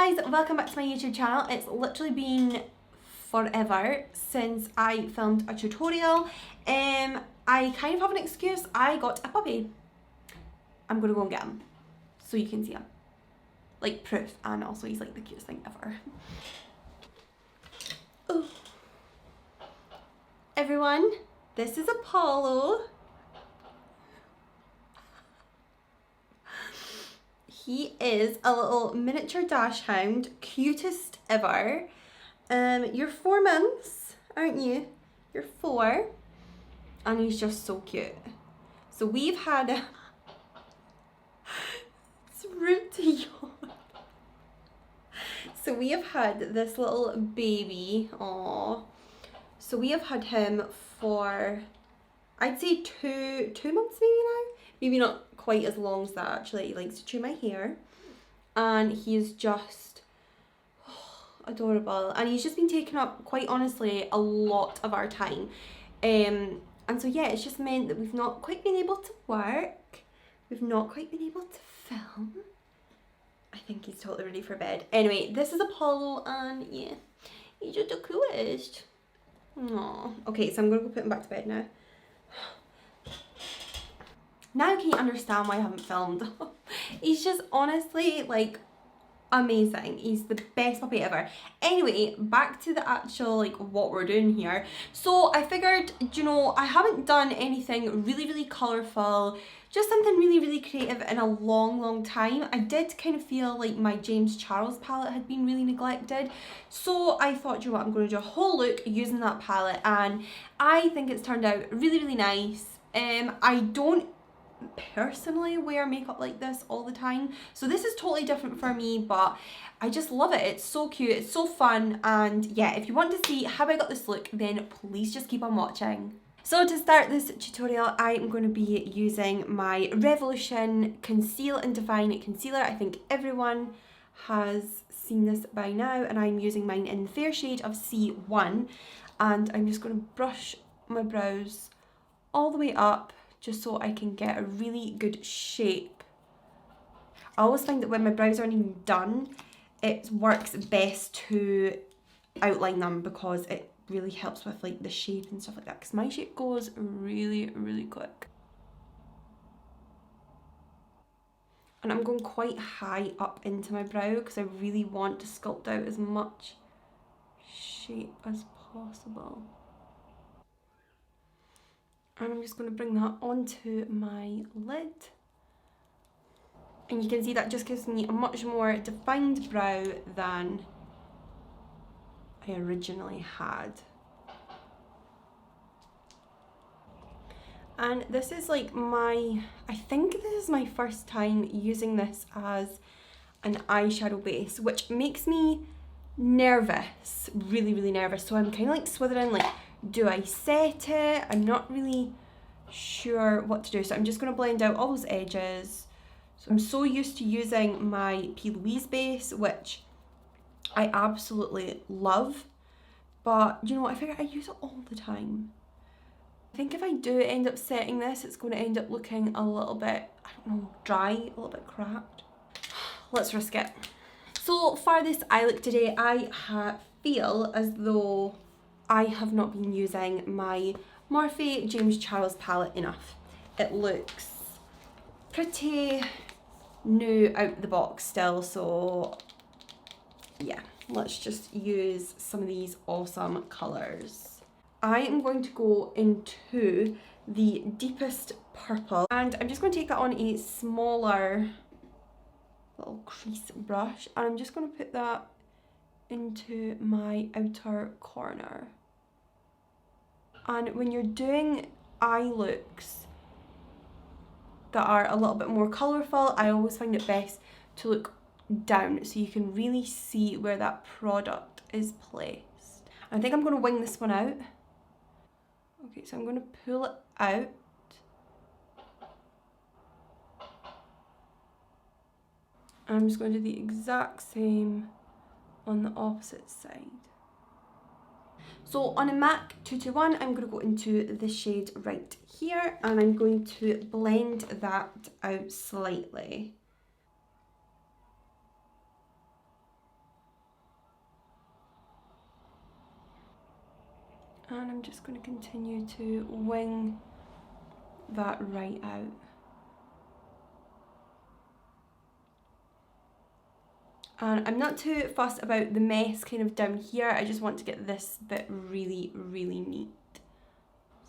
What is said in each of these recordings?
guys, welcome back to my YouTube channel. It's literally been forever since I filmed a tutorial. I kind of have an excuse. I got a puppy. I'm gonna go and get him so you can see him. Like proof, and also he's like the cutest thing ever. Oh. Everyone, this is Apollo. He is a little miniature dash hound, cutest ever. You're 4 months, aren't you? You're 4, and he's just so cute. So we've had it's rude to yawn. So we have had this little baby. Aww. So we have had him for, I'd say two months maybe now. Maybe not quite as long as that actually. He likes to chew my hair, and he is just adorable, and he's just been taking up, quite honestly, a lot of our time. And so yeah, it's just meant that we've not quite been able to work, we've not quite been able to film. I think he's totally ready for bed. Anyway, this is Apollo, and yeah, he's just the coolest. Aww. Okay, so I'm gonna go put him back to bed now. Now can you understand why I haven't filmed? He's just honestly like amazing. He's the best puppy ever. Anyway, back to the actual like what we're doing here. So I figured, you know, I haven't done anything really colourful, just something really creative in a long time. I did kind of feel like my James Charles palette had been really neglected, so I thought, you know what, I'm going to do a whole look using that palette, and I think it's turned out really nice. I don't personally wear makeup like this all the time, so this is totally different for me, but I just love it. It's so cute, it's so fun, and yeah, if you want to see how I got this look, then please just keep on watching. So to start this tutorial, I am going to be using my Revolution Conceal and Define Concealer. I think everyone has seen this by now, and I'm using mine in the fair shade of C1, and I'm just going to brush my brows all the way up, just so I can get a really good shape. I always find that when my brows aren't even done, it works best to outline them, because it really helps with like the shape and stuff like that, because my shape goes really quick. And I'm going quite high up into my brow because I really want to sculpt out as much shape as possible. And I'm just going to bring that onto my lid. And you can see that just gives me a much more defined brow than I originally had. And this is like I think this is my first time using this as an eyeshadow base, which makes me nervous, really nervous. So I'm kind of like swithering, like, do I set it? I'm not really sure what to do, so I'm just going to blend out all those edges. So I'm so used to using my Plouise base, which I absolutely love, but you know what, I figure I use it all the time. I think if I do end up setting this, it's going to end up looking a little bit, I don't know, dry, a little bit cracked. Let's risk it. So for this eye look today, I feel as though I have not been using my Morphe James Charles palette enough. It looks pretty new out the box still, so yeah, let's just use some of these awesome colours. I am going to go into the deepest purple, and I'm just going to take that on a smaller little crease brush, and I'm just going to put that into my outer corner. And when you're doing eye looks that are a little bit more colourful, I always find it best to look down so you can really see where that product is placed. I think I'm going to wing this one out. Okay, so I'm going to pull it out. And I'm just going to do the exact same on the opposite side. So on a MAC 221, I'm going to go into the shade right here, and I'm going to blend that out slightly. And I'm just going to continue to wing that right out. And I'm not too fussed about the mess kind of down here. I just want to get this bit really, really neat.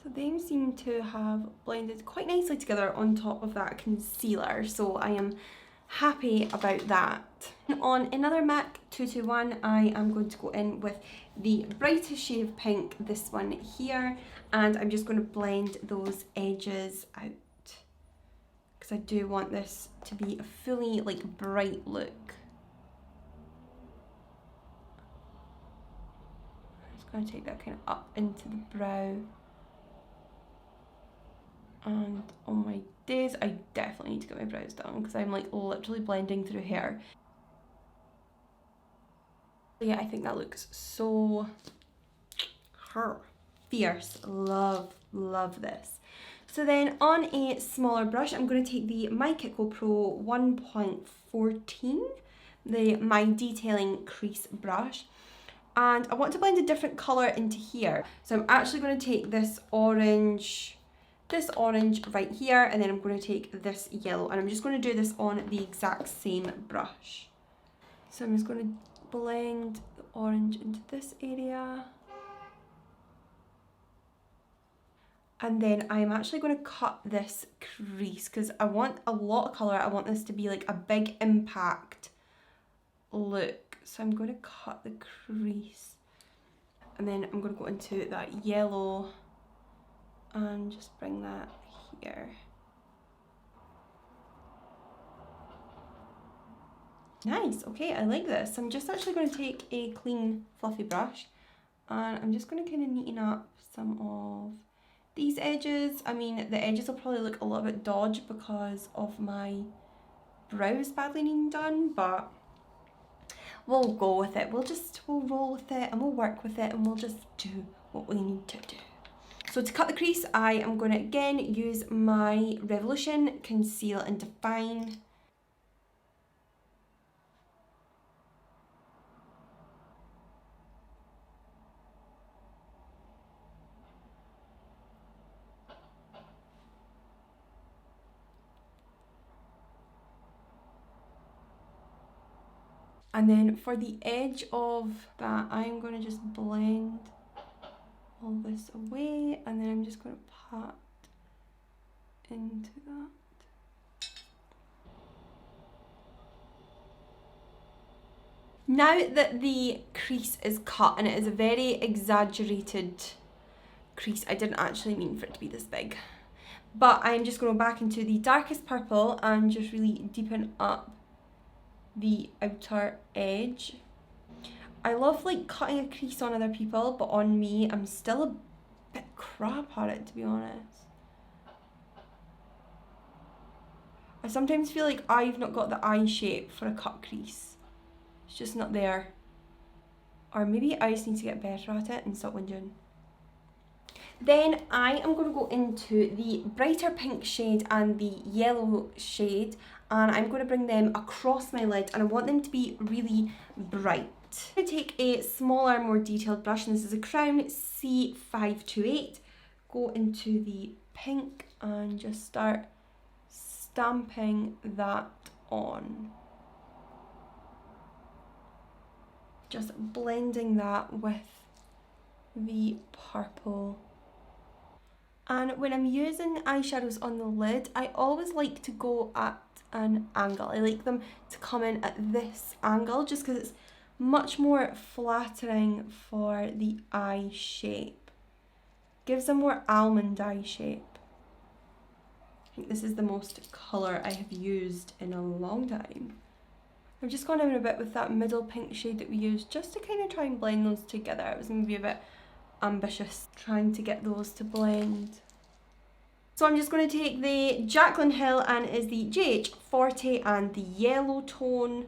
So they seem to have blended quite nicely together on top of that concealer. So I am happy about that. On another MAC 221, I am going to go in with the brightest shade of pink, this one here. And I'm just going to blend those edges out, because I do want this to be a fully like bright look. I'm just going to take that kind of up into the brow. And oh my days, I definitely need to get my brows done because I'm like literally blending through hair. Yeah, I think that looks so fierce. Love this. So then on a smaller brush, I'm going to take the My Kiko Pro 1.14, the My Detailing Crease brush. And I want to blend a different colour into here. So I'm actually going to take this orange right here, and then I'm going to take this yellow, and I'm just going to do this on the exact same brush. So I'm just going to blend the orange into this area. And then I'm actually going to cut this crease because I want a lot of colour. I want this to be like a big impact look. So I'm going to cut the crease. And then I'm going to go into that yellow and just bring that here. Nice, okay, I like this. I'm just actually going to take a clean fluffy brush and I'm just going to kind of neaten up some of these edges. I mean, the edges will probably look a little bit dodgy because of my brows badly needing done, but we'll go with it. We'll roll with it and we'll work with it and we'll just do what we need to do. So to cut the crease, I am going to again use my Revolution Conceal and Define. And then for the edge of that, I'm going to just blend all this away, and then I'm just going to pat into that. Now that the crease is cut, and it is a very exaggerated crease, I didn't actually mean for it to be this big, but I'm just going back into the darkest purple and just really deepen up the outer edge. I love like cutting a crease on other people, but on me, I'm still a bit crap at it, to be honest. I sometimes feel like I've not got the eye shape for a cut crease. It's just not there. Or maybe I just need to get better at it and stop whinging. Then I am going to go into the brighter pink shade and the yellow shade, and I'm going to bring them across my lid, and I want them to be really bright. I'm going to take a smaller, more detailed brush, and this is a Crown C528. Go into the pink and just start stamping that on. Just blending that with the purple. And when I'm using eyeshadows on the lid, I always like to go at an angle. I like them to come in at this angle just because it's much more flattering for the eye shape. Gives a more almond eye shape. I think this is the most colour I have used in a long time. I've just gone in a bit with that middle pink shade that we used just to kind of try and blend those together. I was maybe a bit ambitious trying to get those to blend. So I'm just going to take the Jaclyn Hill, and it is the JH40 and the yellow tone.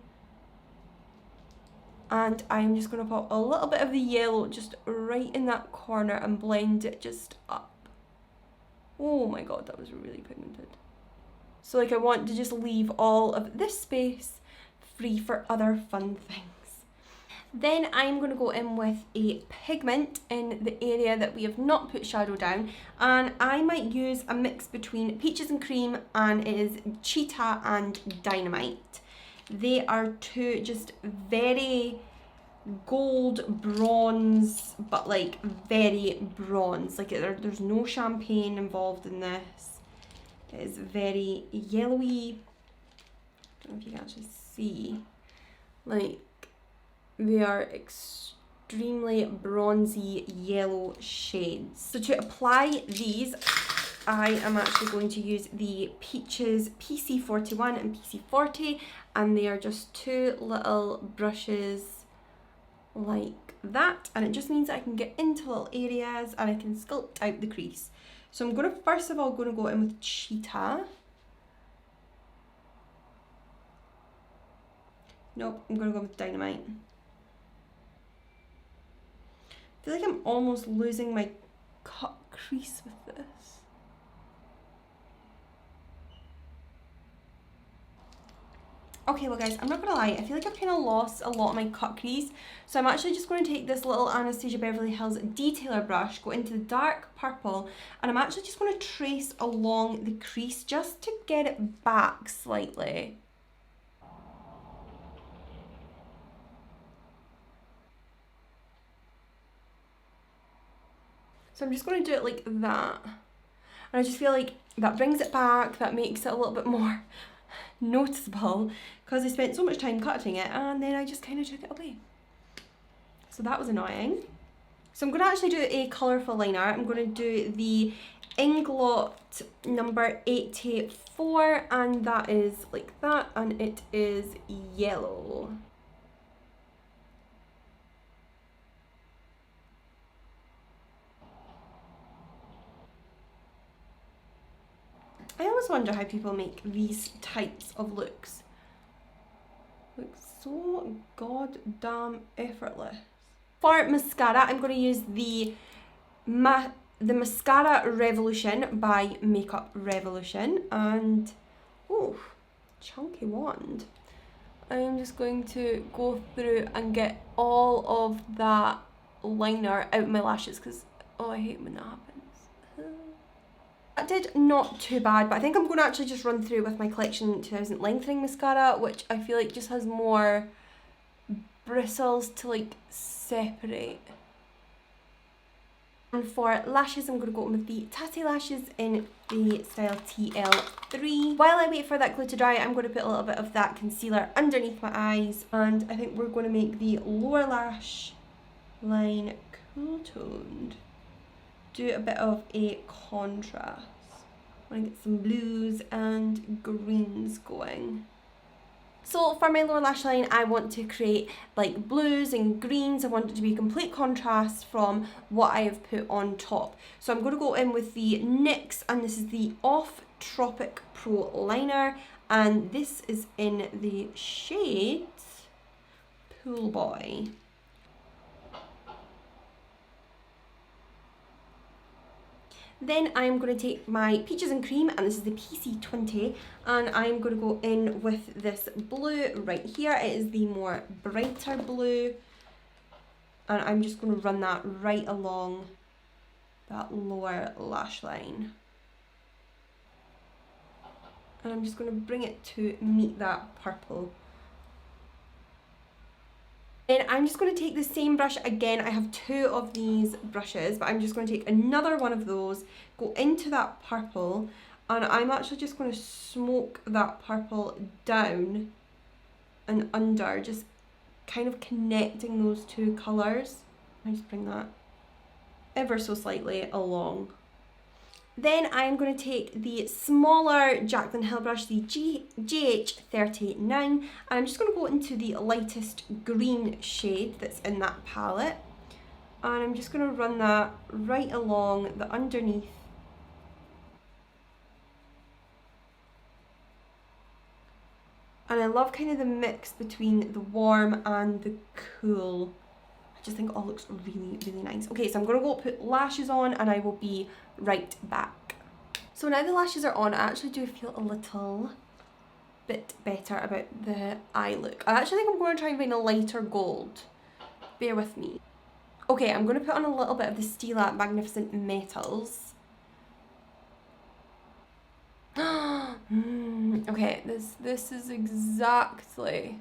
And I'm just going to pop a little bit of the yellow just right in that corner and blend it just up. Oh my god, that was really pigmented. So like I want to just leave all of this space free for other fun things. Then I'm going to go in with a pigment in the area that we have not put shadow down, and I might use a mix between Peaches and Cream, and it is Cheetah and Dynamite. They are two just very gold bronze, but like very bronze. Like there's no champagne involved in this. It is very yellowy. I don't know if you can actually see. Like, they are extremely bronzy yellow shades. So to apply these, I am actually going to use the Peaches PC41 and PC40, and they are just two little brushes like that, and it just means that I can get into little areas and I can sculpt out the crease. So I'm going to first of all go in with Cheetah. Nope, I'm going to go with Dynamite. I feel like I'm almost losing my cut crease with this. Okay, well guys, I'm not gonna lie, I feel like I've kind of lost a lot of my cut crease. So I'm actually just going to take this little Anastasia Beverly Hills detailer brush, go into the dark purple, and I'm actually just going to trace along the crease just to get it back slightly. So I'm just going to do it like that. And I just feel like that brings it back, that makes it a little bit more noticeable, because I spent so much time cutting it and then I just kind of took it away. So that was annoying. So I'm going to actually do a colourful liner. I'm going to do the Inglot number 84, and that is like that, and it is yellow. I always wonder how people make these types of looks. Look so goddamn effortless. For mascara, I'm going to use the Mascara Revolution by Makeup Revolution, and oh, chunky wand. I'm just going to go through and get all of that liner out my lashes, because oh, I hate when that happens. That did not too bad, but I think I'm going to actually just run through with my Collection 2000 lengthening mascara, which I feel like just has more bristles to like separate. And for lashes, I'm going to go in with the Tatti Lashes in the style TL3. While I wait for that glue to dry, I'm going to put a little bit of that concealer underneath my eyes, and I think we're going to make the lower lash line cool toned. Do a bit of a contrast. I want to get some blues and greens going. So for my lower lash line, I want to create like blues and greens. I want it to be a complete contrast from what I have put on top. So I'm going to go in with the NYX, and this is the Off Tropic Pro Liner, and this is in the shade Pool Boy. Then I'm going to take my Peaches and Cream, and this is the PC20, and I'm going to go in with this blue right here. It is the more brighter blue, and I'm just going to run that right along that lower lash line. And I'm just going to bring it to meet that purple. Then I'm just going to take the same brush again. I have two of these brushes, but I'm just going to take another one of those, go into that purple, and I'm actually just going to smoke that purple down and under, just kind of connecting those two colours. I just bring that ever so slightly along. Then I'm going to take the smaller Jaclyn Hill brush, the GH39, and I'm just going to go into the lightest green shade that's in that palette. And I'm just going to run that right along the underneath. And I love kind of the mix between the warm and the cool. I just think it all looks really, really nice. Okay, so I'm going to go put lashes on, and I will be right back. So now the lashes are on, I actually do feel a little bit better about the eye look. I actually think I'm going to try and find a lighter gold. bear with me. Okay, I'm going to put on a little bit of the Stila Magnificent Metals. Okay, this is exactly...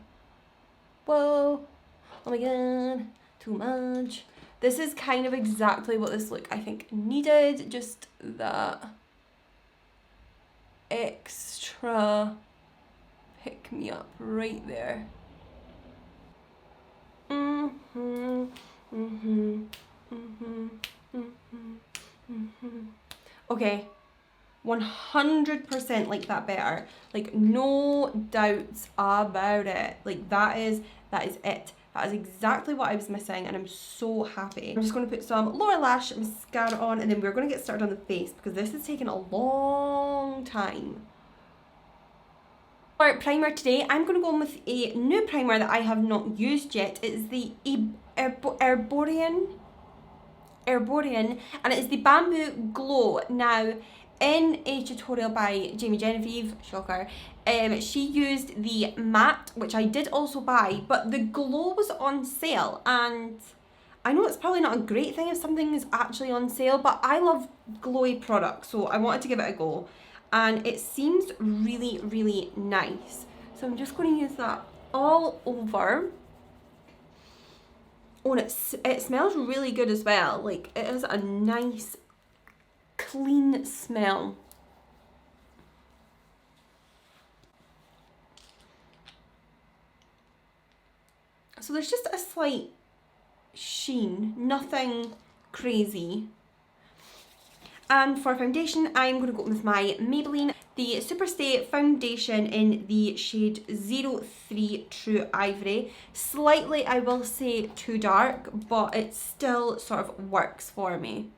Whoa, oh my god, too much. This is kind of exactly what this look I think needed, just that extra pick me up right there. Okay, 100% like that better. Like, no doubts about it. Like, that is it. That is exactly what I was missing, and I'm so happy. I'm just going to put some lower lash mascara on, and then we're going to get started on the face because this has taken a long time. For primer today, I'm going to go in with a new primer that I have not used yet. It is the Erborian, and it is the Bamboo Glow. Now, in a tutorial by Jamie Genevieve, shocker, she used the matte, which I did also buy, but the glow was on sale, and I know it's probably not a great thing if something is actually on sale, but I love glowy products, so I wanted to give it a go, and it seems really, really nice. So I'm just going to use that all over. Oh, and it smells really good as well. Like, it is a nice, clean smell. So there's just a slight sheen, nothing crazy. And for foundation, I'm going to go with my Maybelline, the Superstay foundation in the shade 03 True Ivory. Slightly, I will say, too dark, but it still sort of works for me.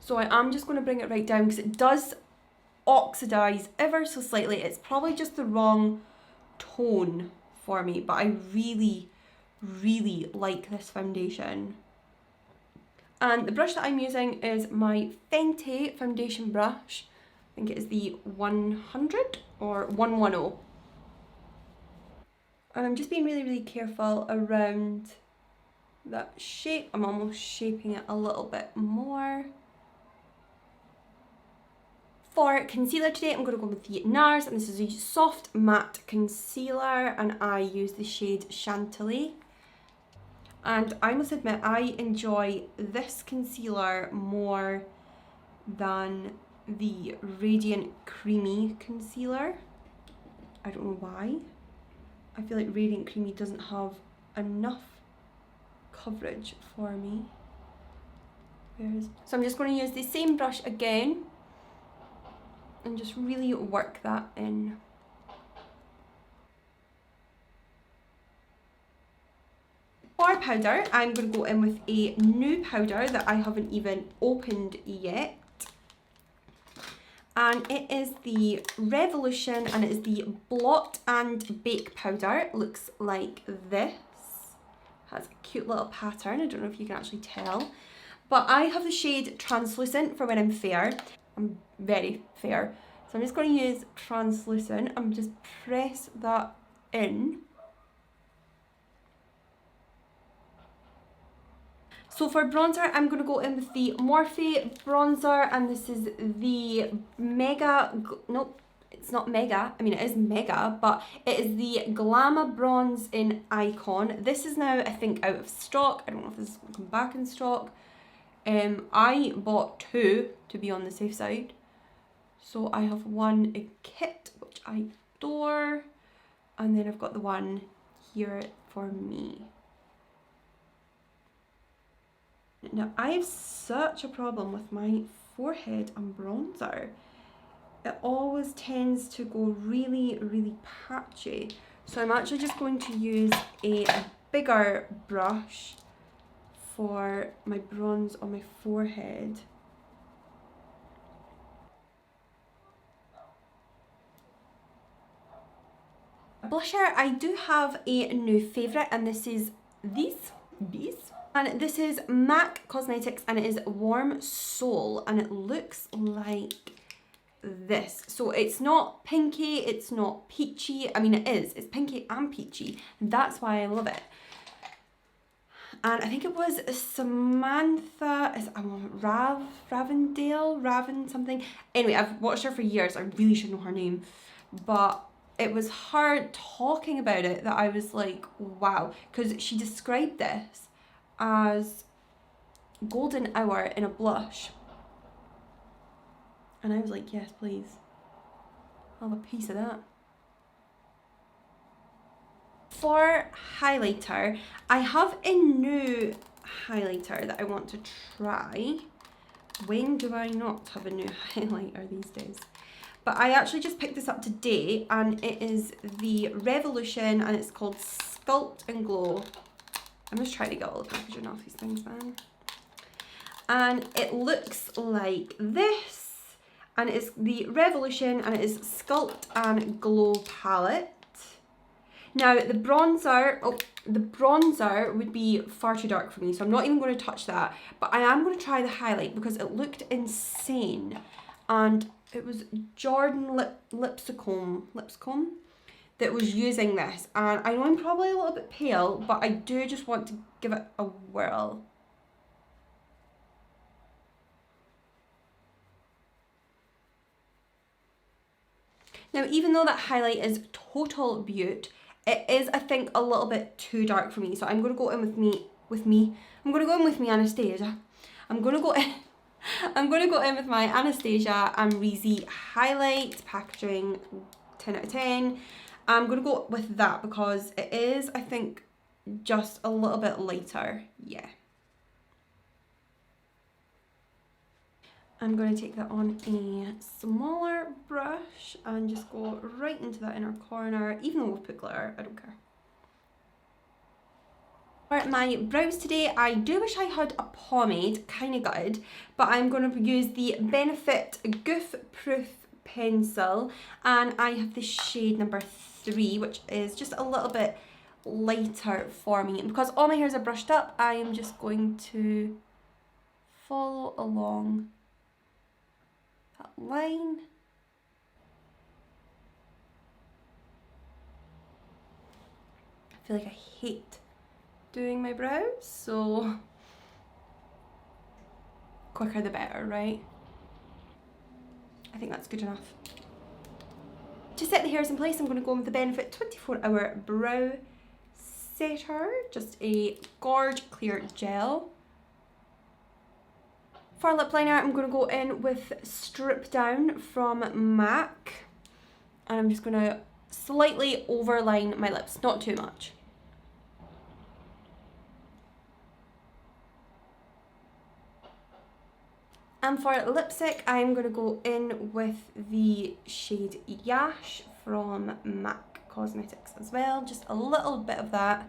So I am just going to bring it right down because it does oxidize ever so slightly. It's probably just the wrong tone for me, but I really, really like this foundation. And the brush that I'm using is my Fenty foundation brush. I think it is the 100 or 110. And I'm just being really, really careful around that shape. I'm almost shaping it a little bit more. For concealer today, I'm going to go with the Nars, and this is a soft matte concealer, and I use the shade Chantilly. And I must admit, I enjoy this concealer more than the Radiant Creamy concealer. I don't know why. I feel like Radiant Creamy doesn't have enough coverage for me. So I'm just going to use the same brush again and just really work that in. For powder, I'm going to go in with a new powder that I haven't even opened yet. And it is the Revolution, and it is the Blot and Bake powder. It looks like this. Has a cute little pattern. I don't know if you can actually tell. But I have the shade Translucent for when I'm fair. I'm very fair. So I'm just going to use Translucent and just press that in. So for bronzer, I'm going to go in with the Morphe bronzer, and this is the Mega, nope, it's not Mega, I mean it is Mega, but it is the Glamabronze in Icon. This is now, I think, out of stock. I don't know if this will come back in stock. I bought two to be on the safe side. So I have one in kit, which I adore, and then I've got the one here for me. Now, I have such a problem with my forehead and bronzer. It always tends to go really, really patchy. So I'm actually just going to use a bigger brush for my bronze on my forehead. Blusher, I do have a new favourite, and this is these. And this is MAC Cosmetics and it is Warm Soul and it looks like this. So it's not pinky, it's not peachy. I mean it is, it's pinky and peachy. That's why I love it. And I think it was Samantha, Raven something. Anyway, I've watched her for years. I really should know her name. But it was her talking about it that I was like, wow. Because she described this as golden hour in a blush. And I was like, yes, please. I'll have a piece of that. For highlighter, I have a new highlighter that I want to try. When do I not have a new highlighter these days? But I actually just picked this up today and it is the Revolution and it's called Sculpt and Glow. I'm just trying to get all the packaging off these things, man. And it looks like this. And it's the Revolution and it is Sculpt and Glow palette. Now the bronzer would be far too dark for me, so I'm not even going to touch that. But I am going to try the highlight because it looked insane. And it was Jordan Lipscomb that was using this. And I know I'm probably a little bit pale, but I do just want to give it a whirl. Now, even though that highlight is total beaut, it is, I think, a little bit too dark for me. So I'm going to go in I'm going to go in with me Anastasia. I'm going to go in with my Anastasia Amrezy highlight packaging 10 out of 10. I'm going to go with that because it is, I think, just a little bit lighter. Yeah. I'm going to take that on a smaller brush and just go right into that inner corner, even though we've put glitter, I don't care. For my brows today, I do wish I had a pomade, kind of gutted, but I'm going to use the Benefit Goof Proof Pencil and I have the shade number 3, which is just a little bit lighter for me. And because all my hairs are brushed up, I am just going to follow along that line. I feel like I hate doing my brows, so quicker the better, right? I think that's good enough. To set the hairs in place, I'm going to go in with the Benefit 24-Hour Brow Setter, just a gorge clear gel. For lip liner, I'm going to go in with Strip Down from MAC. And I'm just going to slightly overline my lips, not too much. And for lipstick, I'm going to go in with the shade Yash from MAC Cosmetics as well. Just a little bit of that.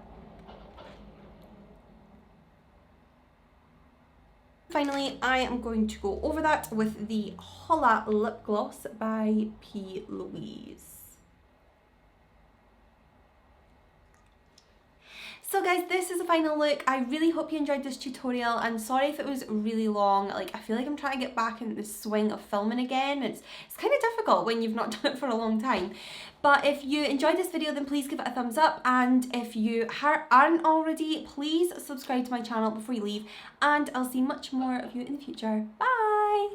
Finally, I am going to go over that with the Holla Lip Gloss by Plouise. So guys, this is the final look. I really hope you enjoyed this tutorial. I'm sorry if it was really long. Like, I feel like I'm trying to get back into the swing of filming again. It's kind of difficult when you've not done it for a long time. But if you enjoyed this video, then please give it a thumbs up. And if you aren't already, please subscribe to my channel before you leave. And I'll see much more of you in the future. Bye!